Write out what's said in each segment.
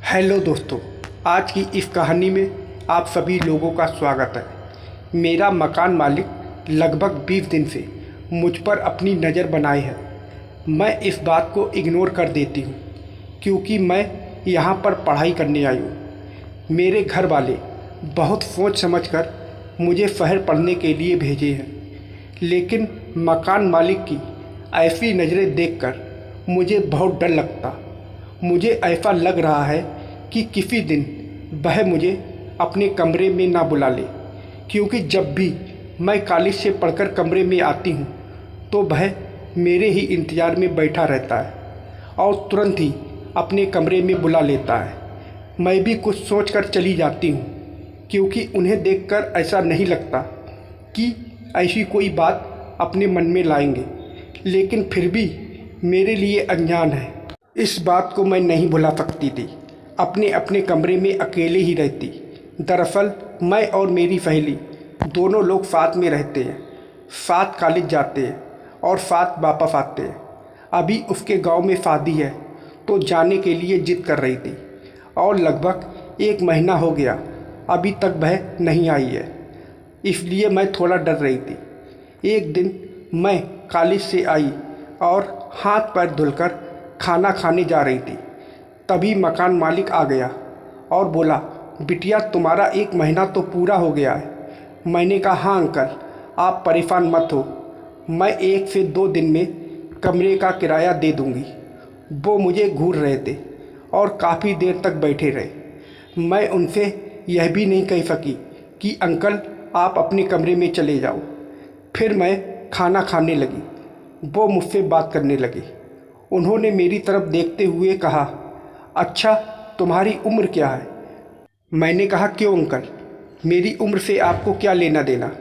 Hello दोस्तों, आज की इस कहानी में आप सभी लोगों का स्वागत है। मेरा मकान मालिक लगभग 20 दिन से मुझ पर अपनी नज़र बनाए है। मैं इस बात को इग्नोर कर देती हूँ क्योंकि मैं यहाँ पर पढ़ाई करने आई हूँ। मेरे घर वाले बहुत सोच समझकर मुझे शहर पढ़ने के लिए भेजे हैं, लेकिन मकान मालिक की ऐसी नज़रें देखकर मुझे बहुत डर लगता। मुझे ऐसा लग रहा है कि किसी दिन वह मुझे अपने कमरे में ना बुला ले, क्योंकि जब भी मैं कॉलेज से पढ़कर कमरे में आती हूँ तो वह मेरे ही इंतज़ार में बैठा रहता है और तुरंत ही अपने कमरे में बुला लेता है। मैं भी कुछ सोचकर चली जाती हूँ, क्योंकि उन्हें देखकर ऐसा नहीं लगता कि ऐसी कोई बात अपने मन में लाएंगे, लेकिन फिर भी मेरे लिए अनजान है। इस बात को मैं नहीं भुला सकती थी। अपने अपने कमरे में अकेले ही रहती। दरअसल मैं और मेरी सहेली दोनों लोग साथ में रहते हैं, साथ कॉलेज जाते हैं और साथ वापस आते हैं। अभी उसके गांव में शादी है तो जाने के लिए जिद कर रही थी और लगभग 1 महीना हो गया, अभी तक वह नहीं आई है, इसलिए मैं थोड़ा डर रही थी। एक दिन मैं कॉलेज से आई और हाथ पैर धुलकर खाना खाने जा रही थी, तभी मकान मालिक आ गया और बोला, बिटिया तुम्हारा 1 महीना तो पूरा हो गया है। मैंने कहा, हाँ अंकल, आप परेशान मत हो, मैं 1 से 2 दिन में कमरे का किराया दे दूँगी। वो मुझे घूर रहे थे और काफ़ी देर तक बैठे रहे। मैं उनसे यह भी नहीं कह सकी कि अंकल आप अपने कमरे में चले जाओ। फिर मैं खाना खाने लगी, वो मुझसे बात करने लगे। उन्होंने मेरी तरफ देखते हुए कहा, अच्छा तुम्हारी उम्र क्या है? मैंने कहा, क्यों अंकल, मेरी उम्र से आपको क्या लेना देना?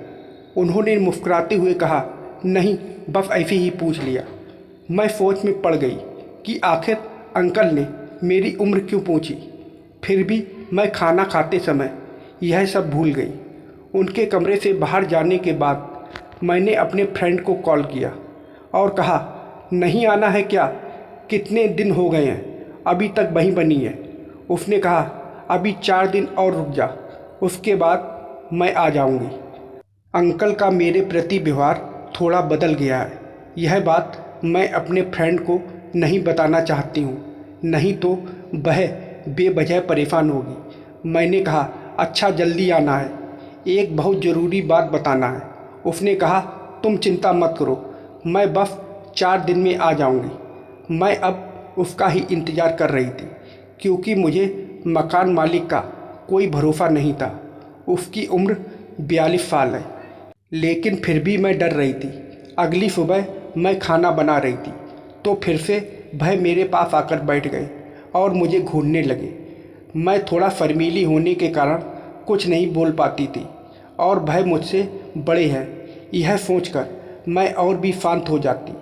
उन्होंने मुस्कुराते हुए कहा, नहीं बस ऐसे ही पूछ लिया। मैं सोच में पड़ गई कि आखिर अंकल ने मेरी उम्र क्यों पूछी। फिर भी मैं खाना खाते समय यह सब भूल गई। उनके कमरे से बाहर जाने के बाद मैंने अपने फ्रेंड को कॉल किया और कहा, नहीं आना है क्या? कितने दिन हो गए हैं, अभी तक वहीं बनी है। उसने कहा, अभी 4 दिन और रुक जा, उसके बाद मैं आ जाऊंगी। अंकल का मेरे प्रति व्यवहार थोड़ा बदल गया है। यह बात मैं अपने फ्रेंड को नहीं बताना चाहती हूँ, नहीं तो वह बेवजह परेशान होगी। मैंने कहा, अच्छा जल्दी आना है, एक बहुत ज़रूरी बात बताना है। उसने कहा, तुम चिंता मत करो, मैं बस 4 दिन में आ जाऊंगी। मैं अब उसका ही इंतज़ार कर रही थी, क्योंकि मुझे मकान मालिक का कोई भरोसा नहीं था। उसकी उम्र 42 साल है, लेकिन फिर भी मैं डर रही थी। अगली सुबह मैं खाना बना रही थी तो फिर से वह मेरे पास आकर बैठ गए और मुझे घूरने लगे। मैं थोड़ा शर्मीली होने के कारण कुछ नहीं बोल पाती थी और वह मुझसे बड़े हैं, यह सोचकर मैं और भी शांत हो जाती।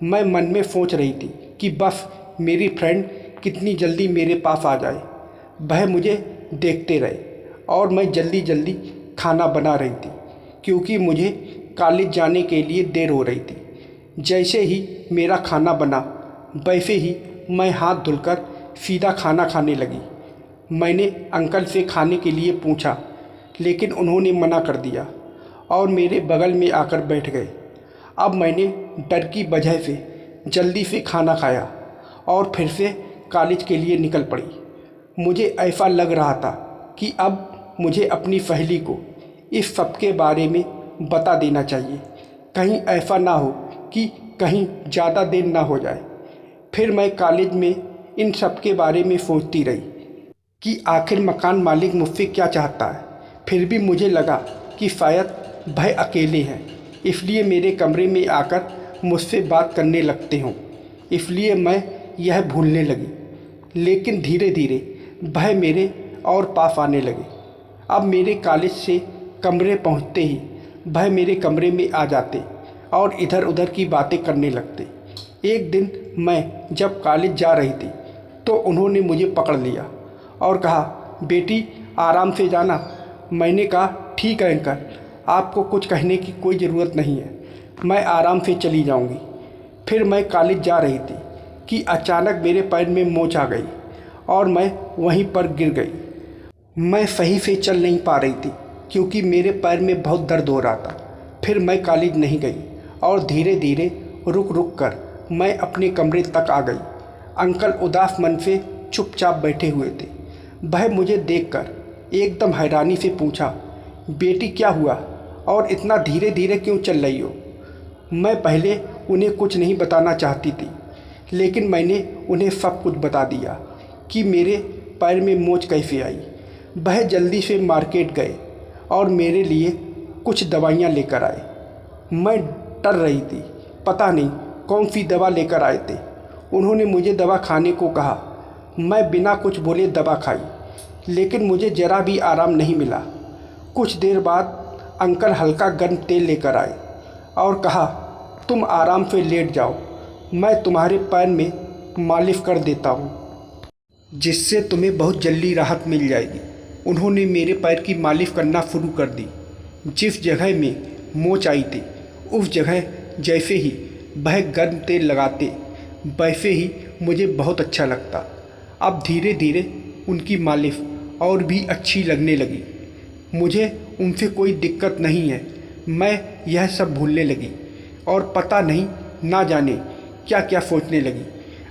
मैं मन में सोच रही थी कि बस मेरी फ्रेंड कितनी जल्दी मेरे पास आ जाए। वह मुझे देखते रहे और मैं जल्दी जल्दी खाना बना रही थी, क्योंकि मुझे कॉलेज जाने के लिए देर हो रही थी। जैसे ही मेरा खाना बना, वैसे ही मैं हाथ धुलकर सीधा खाना खाने लगी। मैंने अंकल से खाने के लिए पूछा, लेकिन उन्होंने मना कर दिया और मेरे बगल में आकर बैठ गए। अब मैंने डर की वजह से जल्दी से खाना खाया और फिर से कॉलेज के लिए निकल पड़ी। मुझे ऐसा लग रहा था कि अब मुझे अपनी सहेली को इस सब के बारे में बता देना चाहिए, कहीं ऐसा ना हो कि कहीं ज़्यादा देर ना हो जाए। फिर मैं कॉलेज में इन सब के बारे में सोचती रही कि आखिर मकान मालिक मुझसे क्या चाहता है। फिर भी मुझे लगा कि शायद वह अकेले हैं, इसलिए मेरे कमरे में आकर मुझसे बात करने लगते हों, इसलिए मैं यह भूलने लगी। लेकिन धीरे धीरे वह मेरे और पास आने लगे। अब मेरे कॉलेज से कमरे पहुंचते ही वह मेरे कमरे में आ जाते और इधर उधर की बातें करने लगते। एक दिन मैं जब कॉलेज जा रही थी तो उन्होंने मुझे पकड़ लिया और कहा, बेटी आराम से जाना। मैंने कहा, ठीक है अंकल, आपको कुछ कहने की कोई ज़रूरत नहीं है, मैं आराम से चली जाऊंगी। फिर मैं कॉलेज जा रही थी कि अचानक मेरे पैर में मोच आ गई और मैं वहीं पर गिर गई। मैं सही से चल नहीं पा रही थी क्योंकि मेरे पैर में बहुत दर्द हो रहा था। फिर मैं कॉलेज नहीं गई और धीरे धीरे रुक रुक कर मैं अपने कमरे तक आ गई। अंकल उदास मन से चुपचाप बैठे हुए थे। वह मुझे देखकर एकदम हैरानी से पूछा, बेटी क्या हुआ और इतना धीरे धीरे क्यों चल रही हो? मैं पहले उन्हें कुछ नहीं बताना चाहती थी, लेकिन मैंने उन्हें सब कुछ बता दिया कि मेरे पैर में मोच कैसे आई। वह जल्दी से मार्केट गए और मेरे लिए कुछ दवाइयाँ लेकर आए। मैं डर रही थी, पता नहीं कौन सी दवा लेकर आए थे। उन्होंने मुझे दवा खाने को कहा। मैं बिना कुछ बोले दवा खाई, लेकिन मुझे ज़रा भी आराम नहीं मिला। कुछ देर बाद अंकल हल्का गर्म तेल लेकर आए और कहा, तुम आराम से लेट जाओ, मैं तुम्हारे पैर में मालिश कर देता हूँ, जिससे तुम्हें बहुत जल्दी राहत मिल जाएगी। उन्होंने मेरे पैर की मालिश करना शुरू कर दी। जिस जगह में मोच आई थी उस जगह जैसे ही वह गर्म तेल लगाते वैसे ही मुझे बहुत अच्छा लगता। अब धीरे धीरे उनकी मालिश और भी अच्छी लगने लगी। मुझे उनसे कोई दिक्कत नहीं है। मैं यह सब भूलने लगी और पता नहीं ना जाने क्या क्या सोचने लगी।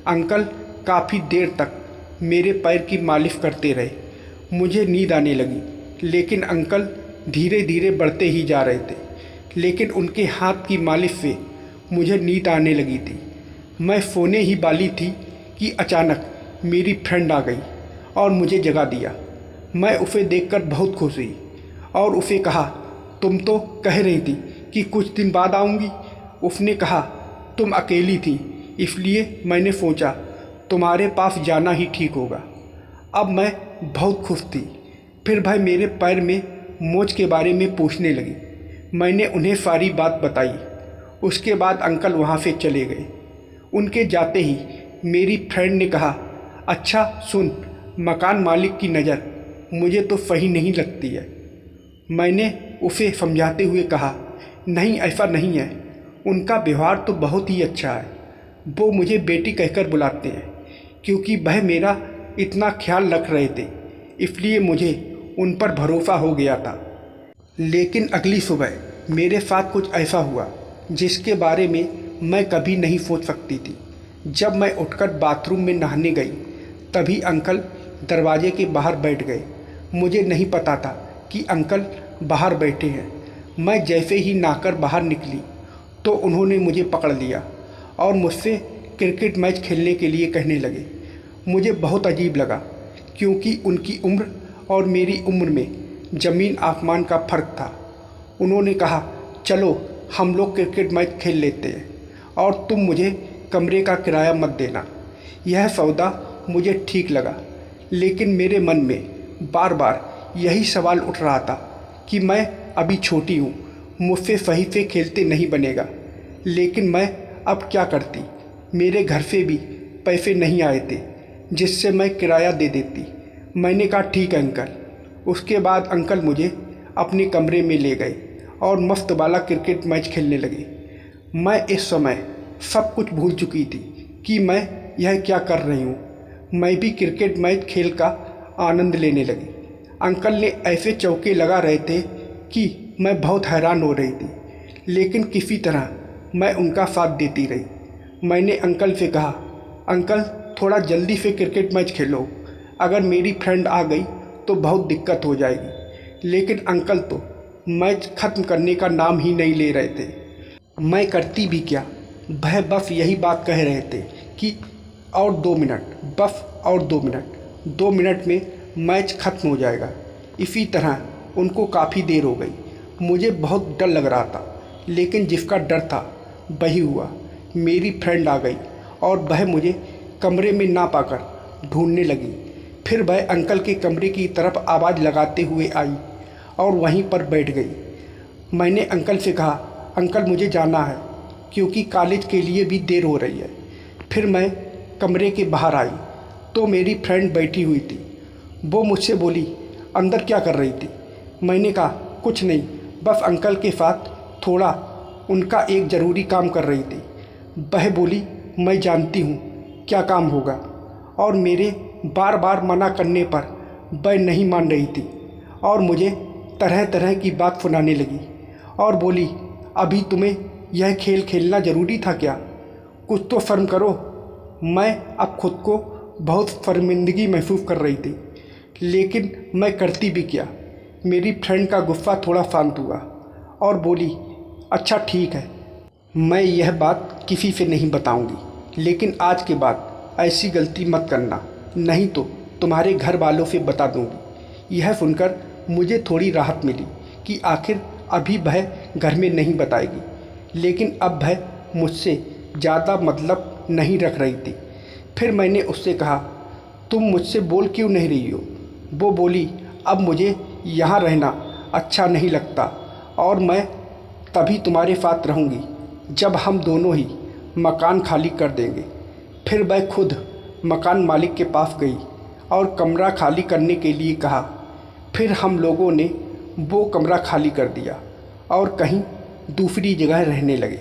अंकल काफ़ी देर तक मेरे पैर की मालिश करते रहे। मुझे नींद आने लगी, लेकिन अंकल धीरे धीरे बढ़ते ही जा रहे थे। लेकिन उनके हाथ की मालिश से मुझे नींद आने लगी थी। मैं सोने ही वाली थी कि अचानक मेरी फ्रेंड आ गई और मुझे जगा दिया। मैं उसे देखकर बहुत खुश हुई और उसे कहा, तुम तो कह रही थी कि कुछ दिन बाद आऊँगी। उसने कहा, तुम अकेली थी इसलिए मैंने सोचा तुम्हारे पास जाना ही ठीक होगा। अब मैं बहुत खुश थी। फिर भाई मेरे पैर में मोच के बारे में पूछने लगी। मैंने उन्हें सारी बात बताई। उसके बाद अंकल वहाँ से चले गए। उनके जाते ही मेरी फ्रेंड ने कहा, अच्छा सुन, मकान मालिक की नज़र मुझे तो सही नहीं लगती है। मैंने उसे समझाते हुए कहा, नहीं ऐसा नहीं है, उनका व्यवहार तो बहुत ही अच्छा है। वो मुझे बेटी कहकर बुलाते हैं क्योंकि वह मेरा इतना ख्याल रख रहे थे, इसलिए मुझे उन पर भरोसा हो गया था। लेकिन अगली सुबह मेरे साथ कुछ ऐसा हुआ जिसके बारे में मैं कभी नहीं सोच सकती थी। जब मैं उठकर बाथरूम में नहाने गई तभी अंकल दरवाजे के बाहर बैठ गए। मुझे नहीं पता था कि अंकल बाहर बैठे हैं। मैं जैसे ही नहाकर बाहर निकली तो उन्होंने मुझे पकड़ लिया और मुझसे क्रिकेट मैच खेलने के लिए कहने लगे। मुझे बहुत अजीब लगा क्योंकि उनकी उम्र और मेरी उम्र में ज़मीन आसमान का फ़र्क था। उन्होंने कहा, चलो हम लोग क्रिकेट मैच खेल लेते हैं और तुम मुझे कमरे का किराया मत देना। यह सौदा मुझे ठीक लगा, लेकिन मेरे मन में बार बार यही सवाल उठ रहा था कि मैं अभी छोटी हूँ, मुझसे सही से खेलते नहीं बनेगा। लेकिन मैं अब क्या करती? मेरे घर से भी पैसे नहीं आए थे जिससे मैं किराया दे देती। मैंने कहा, ठीक है अंकल। उसके बाद अंकल मुझे अपने कमरे में ले गए और मस्त वाला क्रिकेट मैच खेलने लगे। मैं इस समय सब कुछ भूल चुकी थी कि मैं यह क्या कर रही हूँ। मैं भी क्रिकेट मैच खेल का आनंद लेने लगी। अंकल ने ऐसे चौके लगा रहे थे कि मैं बहुत हैरान हो रही थी, लेकिन किसी तरह मैं उनका साथ देती रही। मैंने अंकल से कहा, अंकल थोड़ा जल्दी से क्रिकेट मैच खेलो, अगर मेरी फ्रेंड आ गई तो बहुत दिक्कत हो जाएगी। लेकिन अंकल तो मैच ख़त्म करने का नाम ही नहीं ले रहे थे। मैं करती भी क्या, वह बस यही बात कह रहे थे कि और 2 मिनट, बस और 2 मिनट, 2 मिनट में मैच ख़त्म हो जाएगा। इसी तरह उनको काफ़ी देर हो गई। मुझे बहुत डर लग रहा था, लेकिन जिसका डर था वही हुआ। मेरी फ्रेंड आ गई और वह मुझे कमरे में ना पाकर ढूंढने लगी। फिर वह अंकल के कमरे की तरफ आवाज़ लगाते हुए आई और वहीं पर बैठ गई। मैंने अंकल से कहा, अंकल मुझे जाना है क्योंकि कॉलेज के लिए भी देर हो रही है। फिर मैं कमरे के बाहर आई तो मेरी फ्रेंड बैठी हुई थी। वो मुझसे बोली, अंदर क्या कर रही थी? मैंने कहा, कुछ नहीं, बस अंकल के साथ थोड़ा उनका एक ज़रूरी काम कर रही थी। वह बोली, मैं जानती हूँ क्या काम होगा और मेरे बार बार मना करने पर वह नहीं मान रही थी और मुझे तरह तरह की बात सुनाने लगी और बोली, अभी तुम्हें यह खेल खेलना ज़रूरी था क्या? कुछ तो शर्म करो। मैं अब खुद को बहुत शर्मिंदगी महसूस कर रही थी, लेकिन मैं करती भी क्या। मेरी फ्रेंड का गुस्सा थोड़ा शांत हुआ और बोली, अच्छा ठीक है, मैं यह बात किसी से नहीं बताऊंगी, लेकिन आज के बाद ऐसी गलती मत करना, नहीं तो तुम्हारे घर वालों से बता दूंगी। यह सुनकर मुझे थोड़ी राहत मिली कि आखिर अभी वह घर में नहीं बताएगी, लेकिन अब वह मुझसे ज़्यादा मतलब नहीं रख रही थी। फिर मैंने उससे कहा, तुम मुझसे बोल क्यों नहीं रही हो? वो बोली, अब मुझे यहाँ रहना अच्छा नहीं लगता और मैं तभी तुम्हारे साथ रहूँगी जब हम दोनों ही मकान खाली कर देंगे। फिर वह खुद मकान मालिक के पास गई और कमरा खाली करने के लिए कहा। फिर हम लोगों ने वो कमरा खाली कर दिया और कहीं दूसरी जगह रहने लगे।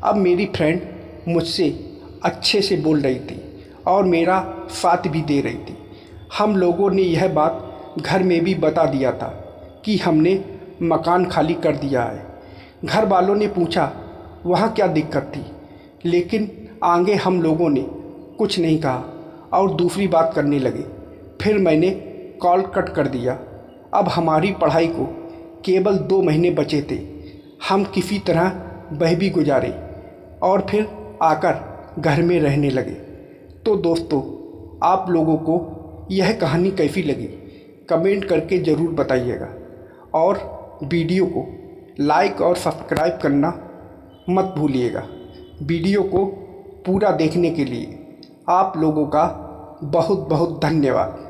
अब मेरी फ्रेंड मुझसे अच्छे से बोल रही थी और मेरा साथ भी दे रही थी। हम लोगों ने यह बात घर में भी बता दिया था कि हमने मकान खाली कर दिया है। घर वालों ने पूछा वहाँ क्या दिक्कत थी, लेकिन आगे हम लोगों ने कुछ नहीं कहा और दूसरी बात करने लगे। फिर मैंने कॉल कट कर दिया। अब हमारी पढ़ाई को केवल 2 महीने बचे थे। हम किसी तरह वह भी गुजारे और फिर आकर घर में रहने लगे। तो दोस्तों, आप लोगों को यह कहानी कैसी लगी कमेंट करके ज़रूर बताइएगा और वीडियो को लाइक और सब्सक्राइब करना मत भूलिएगा। वीडियो को पूरा देखने के लिए आप लोगों का बहुत बहुत धन्यवाद।